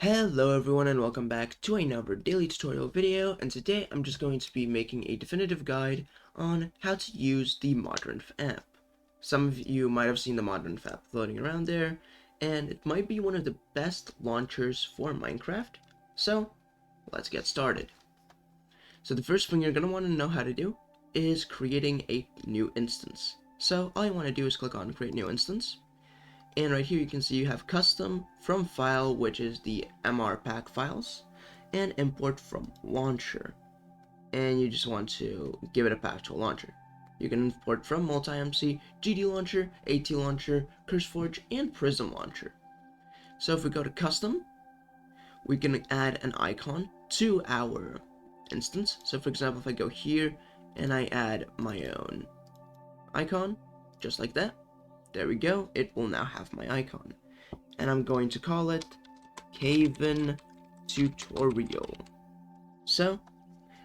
Hello everyone and welcome back to another daily tutorial video, and today I'm just going to be making a definitive guide on how to use the Modrinth app. Some of you might have seen the Modrinth app floating around there, and it might be one of the best launchers for Minecraft, so let's get started. So the first thing you're going to want to know how to do is creating a new instance. So all you want to do is click on create new instance. And right here you can see you have custom from file, which is the modpack files, and import from launcher. And you just want to give it a path to a launcher. You can import from multi-MC, GD launcher, AT launcher, CurseForge, and Prism launcher. So if we go to custom, we can add an icon to our instance. So for example, if I go here and I add my own icon, just like that, there we go, it will now have my icon. And I'm going to call it KwiqTutorial. So,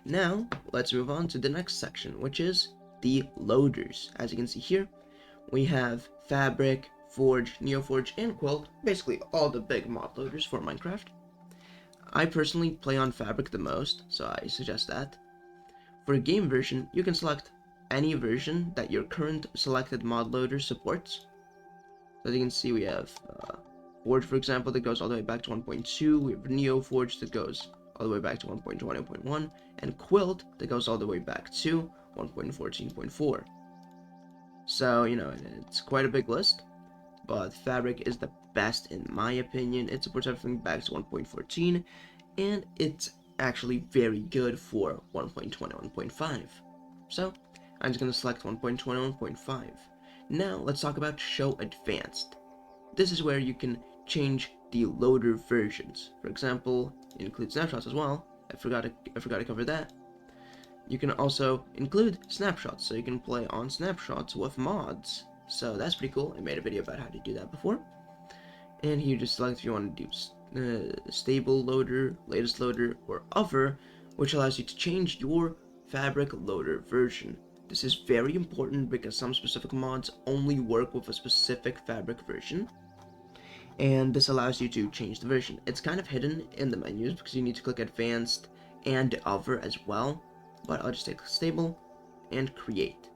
now, let's move on to the next section, which is the loaders. As you can see here, we have Fabric, Forge, Neoforge, and Quilt, basically all the big mod loaders for Minecraft. I personally play on Fabric the most, so I suggest that. For a game version, you can select any version that your current selected mod loader supports. So as you can see, we have Forge, for example, that goes all the way back to 1.2. We have Neoforge that goes all the way back to 1.20.1, and Quilt that goes all the way back to 1.14.4. So, you know, it's quite a big list, but Fabric is the best in my opinion. It supports everything back to 1.14, and it's actually very good for 1.20.1.5. So, I'm just going to select 1.21.5. Now, let's talk about Show Advanced. This is where you can change the loader versions. For example, include snapshots as well. I forgot to cover that. You can also include snapshots, so you can play on snapshots with mods. So that's pretty cool. I made a video about how to do that before. And here, just select if you want to do stable loader, latest loader, or other, which allows you to change your Fabric loader version. This is very important because some specific mods only work with a specific Fabric version, and this allows you to change the version. It's kind of hidden in the menus because you need to click Advanced and Other as well, but I'll just take Stable and Create,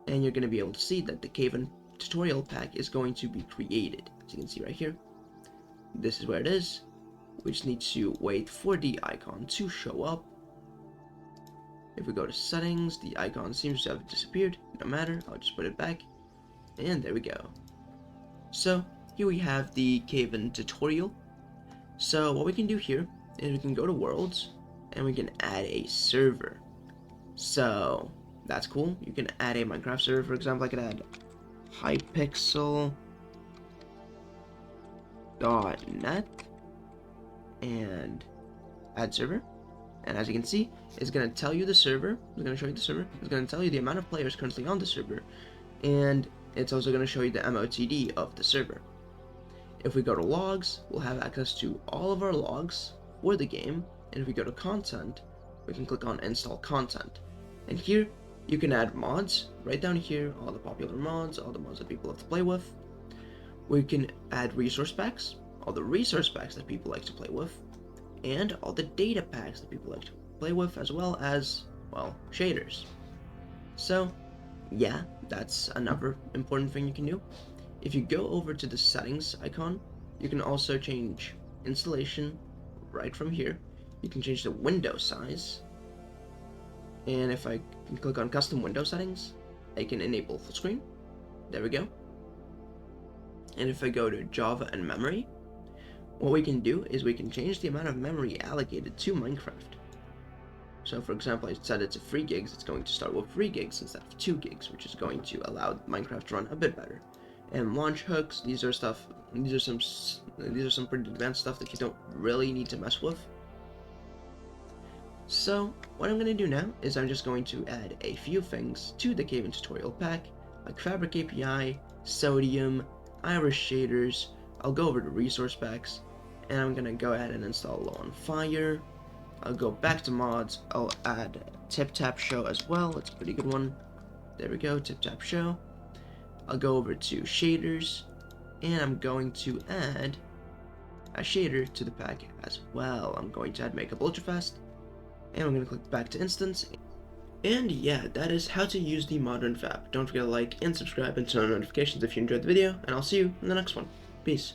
and you're going to be able to see that the KwiqTutorial pack is going to be created. As you can see right here, this is where it is. We just need to wait for the icon to show up. If we go to settings, the icon seems to have disappeared. No matter, I'll just put it back. And there we go. So, here we have the KwiqTutorial. So, what we can do here is we can go to Worlds, and we can add a server. So, that's cool. You can add a Minecraft server. For example, I could add hypixel.net and add server. And as you can see, it's going to tell you the server. It's going to show you the server. It's going to tell you the amount of players currently on the server. And it's also going to show you the MOTD of the server. If we go to logs, we'll have access to all of our logs for the game. And if we go to content, we can click on install content. And here, you can add mods. Right down here, all the popular mods, all the mods that people have to play with. We can add resource packs, all the resource packs that people like to play with, and all the data packs that people like to play with, as well as, well, shaders. So, yeah, that's another important thing you can do. If you go over to the settings icon, you can also change installation right from here. You can change the window size, and if I can click on custom window settings, I can enable full screen. There we go. And if I go to Java and memory, what we can do is we can change the amount of memory allocated to Minecraft. So for example, I said it's 3 gigs, it's going to start with 3 gigs instead of 2 gigs, which is going to allow Minecraft to run a bit better. And launch hooks, these are some pretty advanced stuff that you don't really need to mess with. So what I'm going to do now is I'm just going to add a few things to the KwiqTutorial pack, like Fabric API, Sodium, Iris shaders. I'll go over to resource packs, and I'm gonna go ahead and install Low on Fire. I'll go back to mods. I'll add Tip Tap Show as well. It's a pretty good one. There we go, Tip Tap Show. I'll go over to shaders, and I'm going to add a shader to the pack as well. I'm going to add Makeup Ultrafast, and I'm going to click back to instance. And yeah, that is how to use the Modrinth app. Don't forget to like and subscribe and turn on notifications if you enjoyed the video, and I'll see you in the next one. Peace.